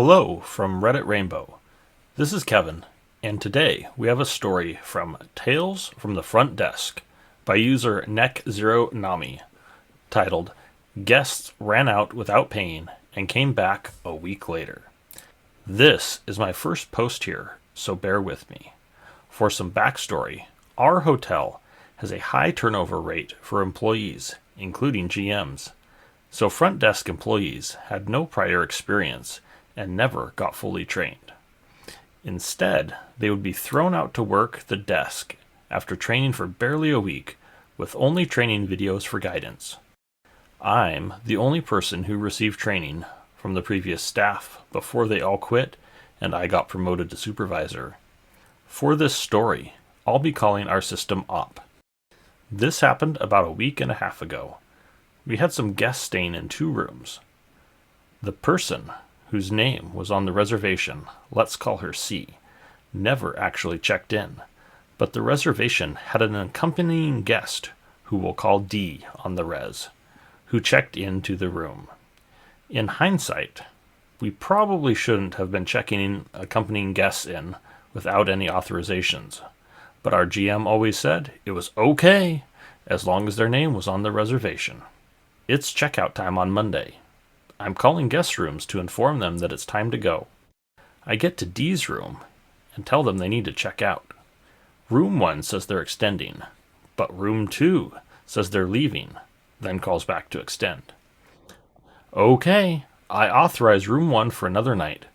Hello from Reddit Rainbow. This is Kevin, and today we have a story from Tales from the Front Desk by user Neck0Nami, titled Guests Ran Out Without Paying and Came Back a Week Later. This is my first post here, so bear with me. For some backstory, our hotel has a high turnover rate for employees, including GMs, so front desk employees had no prior experience and never got fully trained. Instead, they would be thrown out to work the desk after training for barely a week with only training videos for guidance. I'm the only person who received training from the previous staff before they all quit and I got promoted to supervisor. For this story, I'll be calling our system Op. This happened about a week and a half ago. We had some guests staying in 2 rooms. The person whose name was on the reservation, let's call her C, never actually checked in, but the reservation had an accompanying guest, who we'll call D on the res, who checked into the room. In hindsight, we probably shouldn't have been checking accompanying guests in without any authorizations, but our GM always said it was okay as long as their name was on the reservation. It's checkout time on Monday. I'm calling guest rooms to inform them that it's time to go. I get to D's room and tell them they need to check out. Room 1 says they're extending, but room 2 says they're leaving, then calls back to extend. Okay, I authorize room 1 for another night,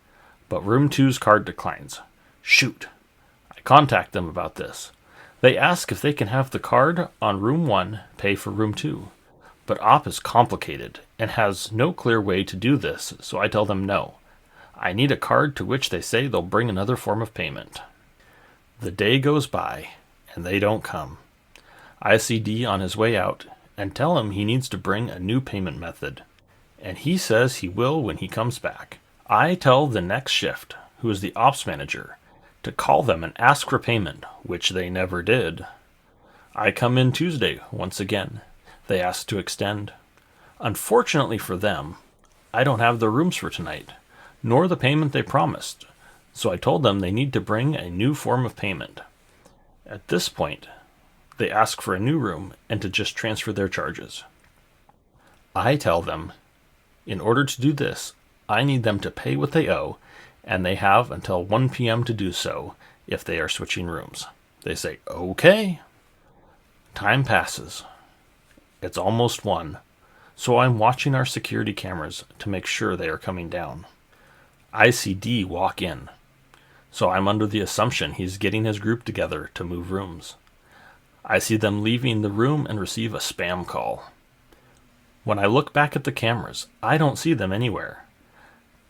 but room 2's card declines. Shoot. I contact them about this. They ask if they can have the card on room 1 pay for room 2. But Op is complicated and has no clear way to do this, so I tell them no. I need a card to which they say they'll bring another form of payment. The day goes by, and they don't come. I see D on his way out and tell him he needs to bring a new payment method, and he says he will when he comes back. I tell the next shift, who is the ops manager, to call them and ask for payment, which they never did. I come in Tuesday once again. They ask to extend. Unfortunately for them, I don't have the rooms for tonight, nor the payment they promised, so I told them they need to bring a new form of payment. At this point, they ask for a new room and to just transfer their charges. I tell them, in order to do this, I need them to pay what they owe, and they have until 1 p.m. to do so if they are switching rooms. They say, okay. Time passes. It's almost 1, so I'm watching our security cameras to make sure they are coming down. I see D walk in, so I'm under the assumption he's getting his group together to move rooms. I see them leaving the room and receive a spam call. When I look back at the cameras, I don't see them anywhere.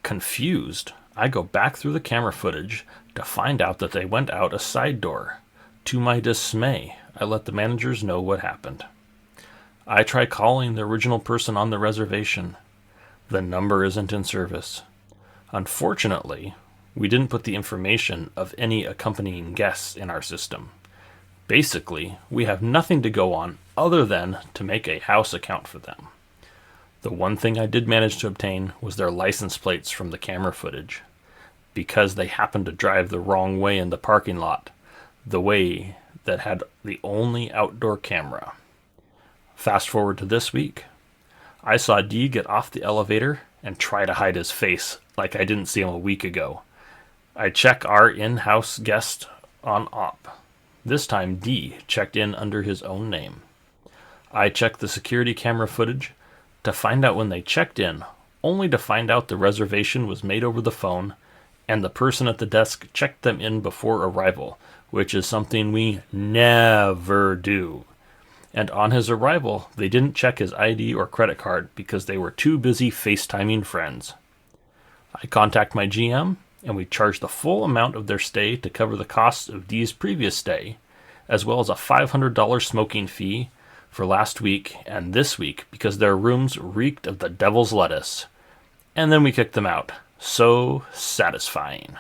Confused, I go back through the camera footage to find out that they went out a side door. To my dismay, I let the managers know what happened. I try calling the original person on the reservation. The number isn't in service. Unfortunately, we didn't put the information of any accompanying guests in our system. Basically, we have nothing to go on other than to make a house account for them. The one thing I did manage to obtain was their license plates from the camera footage, because they happened to drive the wrong way in the parking lot, the way that had the only outdoor camera. Fast forward to this week. I saw D get off the elevator and try to hide his face like I didn't see him a week ago. I check our in-house guest on Op. This time D checked in under his own name. I check the security camera footage to find out when they checked in, only to find out the reservation was made over the phone and the person at the desk checked them in before arrival, which is something we never do. And on his arrival, they didn't check his ID or credit card because they were too busy FaceTiming friends. I contact my GM, and we charge the full amount of their stay to cover the costs of D's previous stay, as well as a $500 smoking fee for last week and this week because their rooms reeked of the devil's lettuce. And then we kicked them out. So satisfying.